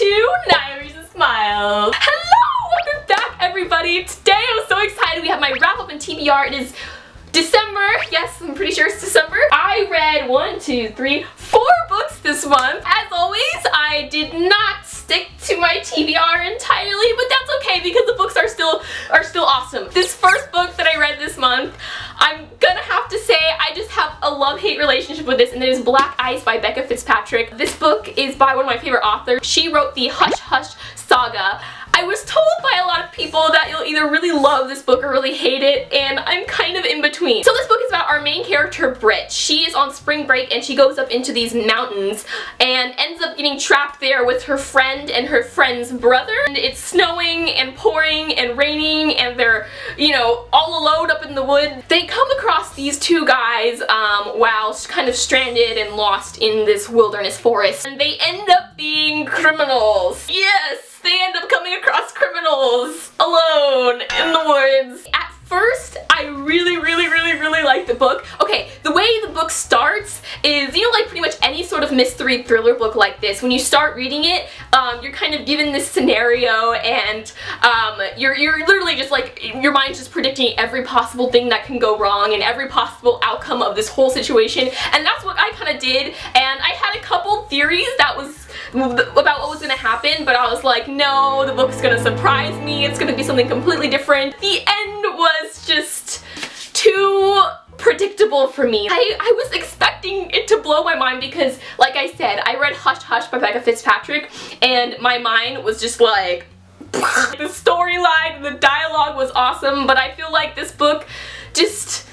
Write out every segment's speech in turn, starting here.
to Nairi's Smiles. Hello! Welcome back, everybody. Today I'm so excited. We have my wrap up in TBR. It is December. Yes, I'm pretty sure it's December. I read 4 books this month. As always, I did not stick to my TBR entirely, but that's okay because the books are still awesome. This first book that I read this month, I'm gonna have to say I just have a love-hate relationship with this, and it is Black Ice by Becca Fitzpatrick. This book is by one of my favorite authors. She wrote the Hush Hush saga. I was told by a lot of people that you'll either really love this book or really hate it, and I'm kind of in between. So this book is about our main character, Britt. She is on spring break and she goes up into these mountains and ends up getting trapped there with her friend and her friend's brother. And it's snowing and pouring and raining and they're, you know, all alone up in the woods. They come across these two guys while kind of stranded and lost in this wilderness forest. And they end up being criminals. Yes! They end up coming across criminals alone in the woods. At first, I really like the book. Okay, the way the book starts is, you know, like pretty much any sort of mystery thriller book like this, when you start reading it, you're kind of given this scenario and you're literally just like, your mind's just predicting every possible thing that can go wrong and every possible outcome of this whole situation, and that's what I kind of did. And I had a couple theories about what was gonna happen, but I was like, no, the book's gonna surprise me, it's gonna be something completely different. The end was just too predictable for me. I was expecting it to blow my mind because, like I said, I read Hush Hush by Becca Fitzpatrick and my mind was just like, the storyline, the dialogue was awesome, but I feel like this book just,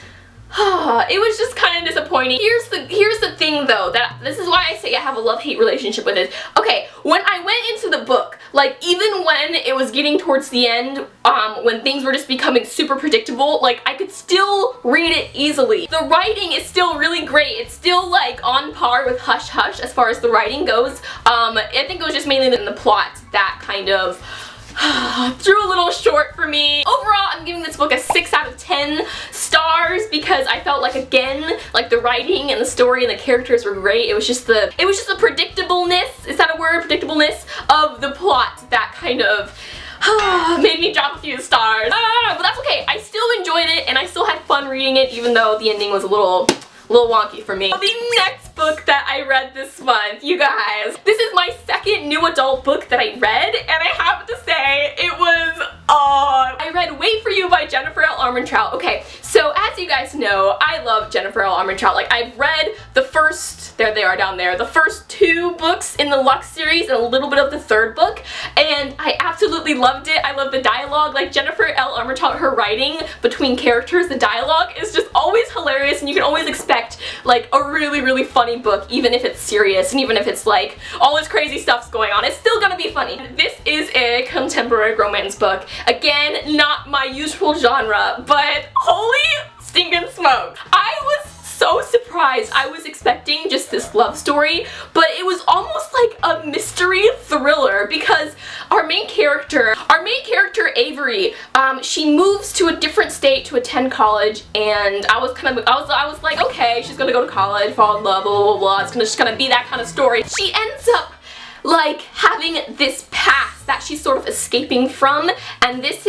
it was just kind of disappointing. Here's the thing though, that this is why I say I have a love-hate relationship with it. Okay, when I went into the book, like even when it was getting towards the end, when things were just becoming super predictable, like I could still read it easily. The writing is still really great. It's still like on par with Hush Hush as far as the writing goes. I think it was just mainly in the plot that kind of threw a little short for me. Overall, I'm giving this book a 6 out of 10 stars because I felt like, again, like the writing and the story and the characters were great. It was just the predictableness, is that a word? Predictableness of the plot that kind of made me drop a few stars. But that's okay. I still enjoyed it and I still had fun reading it, even though the ending was a little wonky for me. The next book that I read this month, you guys, this is my second new adult book that I read, and I have to say it was I read Wait For You by Jennifer L. Armentrout. Okay, so as you guys know, I love Jennifer L. Armentrout. Like, I've read the first, there they are down there, the first 2 books in the Lux series and a little bit of the 3rd book, and I absolutely loved it. I love the dialogue. Like, Jennifer L. Armentrout, her writing between characters, the dialogue is just always hilarious, and you can always expect like a really funny book, even if it's serious and even if it's like all this crazy stuff's going on, it's still gonna be funny. This is a contemporary romance book. Again, not my usual genre, but holy stinking smoke. I was so surprised. I was expecting just this love story, but it was almost like a mystery thriller because our main character Avery, she moves to a different state to attend college, and I was like, okay, she's gonna go to college, fall in love, blah blah blah. It's just gonna be that kind of story. She ends up like having this past that she's sort of escaping from, and this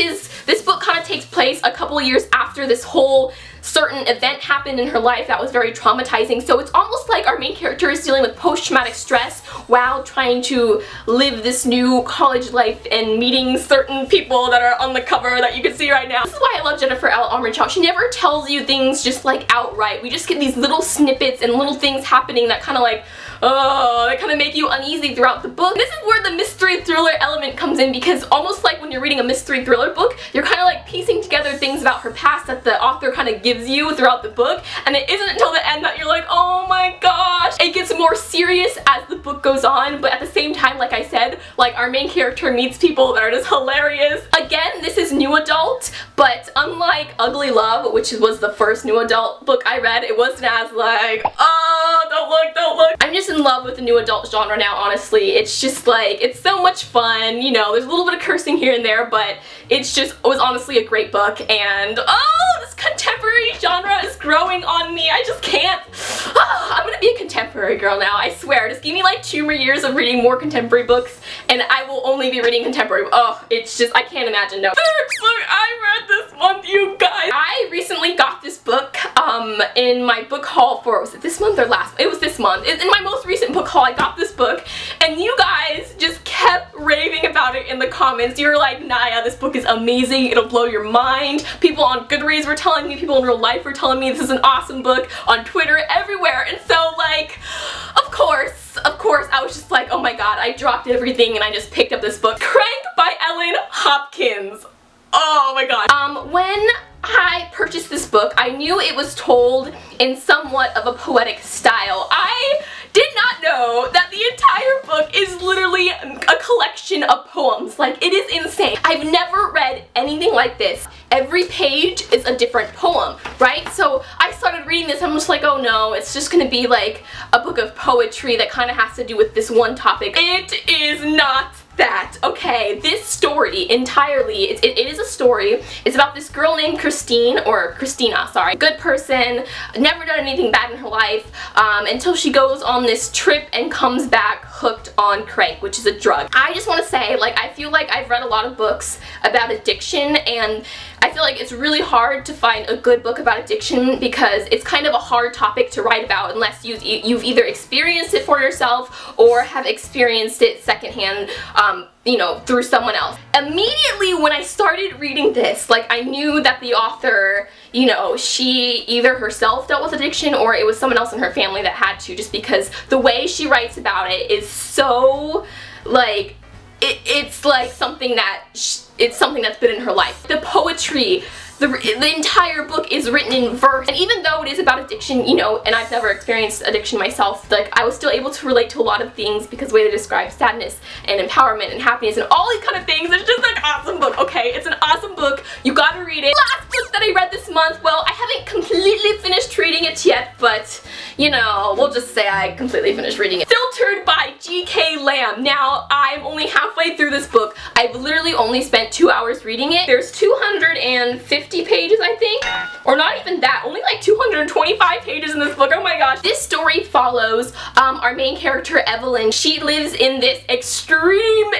book kind of takes place a couple of years after this whole certain event happened in her life that was very traumatizing. So it's almost like our main character is dealing with post-traumatic stress while trying to live this new college life and meeting certain people that are on the cover that you can see right now. This is why I love Jennifer L. Armentrout. She never tells you things just like outright. We just get these little snippets and little things happening that kind of like, they kind of make you uneasy throughout the book. This is where the mystery thriller element comes in, because almost like when you're reading a mystery thriller book, you're kind of like piecing together things about her past that the author kind of gives you throughout the book, and it isn't until the end that you're like, oh my gosh. It gets more serious as the book goes on, but at the same time, like I said, like our main character meets people that are just hilarious. Again, this is new adult, but unlike Ugly Love, which was the first new adult book I read, it wasn't as like, oh, don't look. I'm just in love with the new adult genre now, honestly. It's just like, it's so much fun, you know, there's a little bit of cursing here and there, but it was honestly a great book, and this contemporary genre is growing on me. I just can't. I'm gonna be a contemporary contemporary girl now, I swear. Just give me like 2 more years of reading more contemporary books and I will only be reading contemporary. Oh, it's just, I can't imagine, no. Third book I read this month, you guys. I recently got this book in my book haul for, was it this month or last? It was this month. In my most recent book haul, I got this book and you guys just kept raving about it in the comments. You were like, Naya, this book is amazing. It'll blow your mind. People on GOODREADS were telling me, people in real life were telling me this is an awesome book, on Twitter, everywhere. And so like, of course, I was just like, oh my god, I dropped everything and I just picked up this book. Crank by Ellen Hopkins. Oh my god. When I purchased this book, I knew it was told in somewhat of a poetic style. I did not know that the entire book is literally a collection of poems. Like, it is insane. I've never read anything like this. Every page is a different poem, right? So I started reading this, I'm just like, oh no, it's just gonna be like a book of poetry that kind of has to do with this one topic. It is not that. Okay, this story entirely, it is a story. It's about this girl named Christina, sorry. Good person, never done anything bad in her life, until she goes on this trip and comes back hooked on crank, which is a drug. I just want to say, like, I feel like I've read a lot of books about addiction and I feel like it's really hard to find a good book about addiction because it's kind of a hard topic to write about unless you've either experienced it for yourself or have experienced it secondhand, you know, through someone else. Immediately when I started reading this, like, I knew that the author, you know, she either herself dealt with addiction or it was someone else in her family that had to, just because the way she writes about it is so, like, it's like something that it's something that's been in her life. The poetry, the entire book is written in verse, and even though it is about addiction, you know, and I've never experienced addiction myself, like, I was still able to relate to a lot of things because the way they describe sadness and empowerment and happiness and all these kind of things. It's just an awesome book, okay? It's an awesome book. You gotta read it. Last book that I read this month, well, I haven't completely finished reading it yet, but, you know, we'll just say I completely finished reading it. Filtered by G.K. Lamb. Now, I'm only halfway through this book. I've literally only spent 2 hours reading it. There's 250 pages, I think, or not even that, only like 225 pages in this book. Oh my gosh. This story follows our main character, Evelyn. She lives in this extreme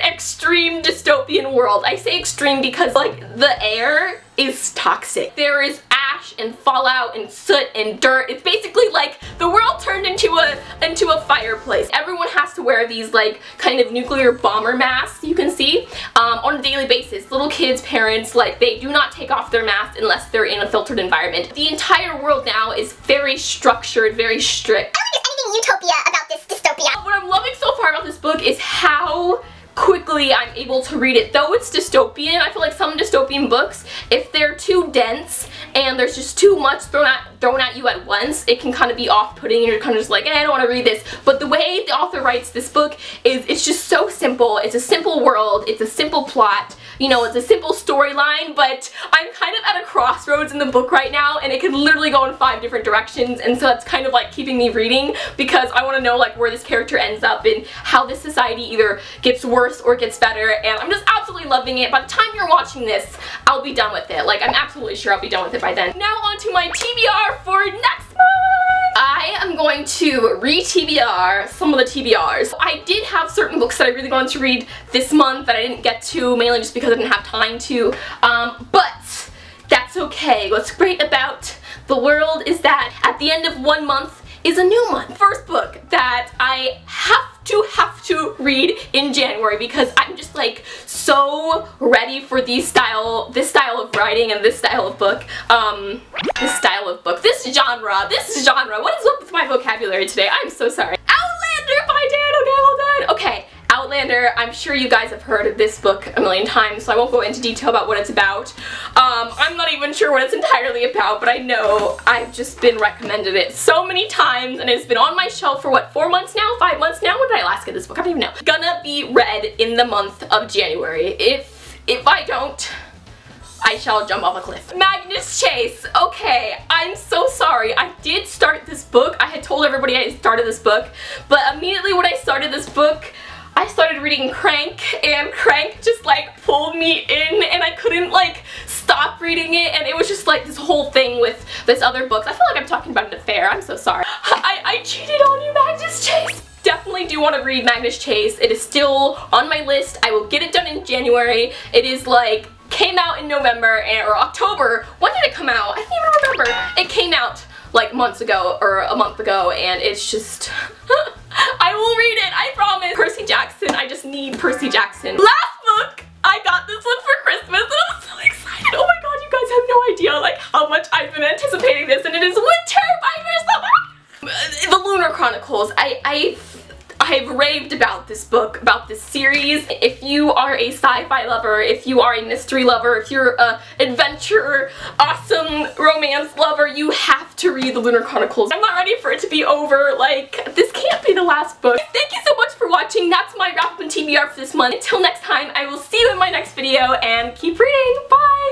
dystopian world. I say extreme because, like, the air is toxic. There is ash and fallout and soot and dirt. It's basically like the world turned into a fireplace. Everyone has to wear these, like, kind of nuclear bomber masks, you can see, on a daily basis. Little kids, parents, like, they do not take off their masks unless they're in a filtered environment. The entire world now is very structured, very strict. I don't think there's anything utopia about this dystopia. What I'm loving so far about this book is how quickly I'm able to read it. Though it's dystopian, I feel like some dystopian books, if they're too dense and there's just too much thrown at you at once, it can kind of be off-putting and you're kind of just like, I don't want to read this. But the way the author writes this book is, it's just so simple. It's a simple world, it's a simple plot, you know, it's a simple storyline, but I'm kind of at a crossroads in the book right now and it can literally go in 5 different directions, and so that's kind of like keeping me reading because I want to know, like, where this character ends up and how this society either gets worse or gets better, and I'm just absolutely loving it. By the time you're watching this, I'll be done with it. Like, I'm absolutely sure I'll be done with it by then. Now on to my TBR for next month! I am going to re-TBR some of the TBRs. I did have certain books that I really wanted to read this month that I didn't get to, mainly just because I didn't have time to, but that's okay. What's great about the world is that at the end of one month is a new month. First book that I have to read in January because I'm just, like, so ready for this style of writing and this style of book. This genre. What is up with my vocabulary today? I'm so sorry. Outlander by Dan O'Donnell. Okay, Outlander, I'm sure you guys have heard of this book a million times, so I won't go into detail about what it's about. I'm not even sure what it's entirely about, but I know I've just been recommended it so many times, and it's been on my shelf for what, 4 months now? 5 months now? When did I last get this book? I don't even know. Gonna be read in the month of January. If I don't, I shall jump off a cliff. Magnus Chase. Okay, I'm so sorry. I did start this book. I had told everybody I started this book, but immediately when I started this book, I started reading Crank, and Crank just, like, pulled me in, and I couldn't, like, stop reading it, and it was just, like, this whole thing with this other book. I feel like I'm talking about an affair. I'm so sorry. I cheated on you, Magnus Magnus Chase! Definitely do want to read Magnus Chase. It is still on my list. I will get it done in January. It is like, came out in November or October. When did it come out? I can't even remember. It came out like months ago or a month ago, and it's just, I will read it, I promise. Percy Jackson, I just need Percy Jackson. Last book, I got this one for Christmas and I'm so excited. Oh my god, you guys have no idea like how much I've been anticipating this, and it is Winter by Marissa. The Lunar Chronicles. I've raved about this book, about this series. If you are a sci-fi lover, if you are a mystery lover, if you're a adventure, awesome romance lover, you have to read the Lunar Chronicles. I'm not ready for it to be over. Like, this can't be the last book. Thank you so much for watching. That's my wrap up and TBR for this month. Until next time, I will see you in my next video, and keep reading. Bye!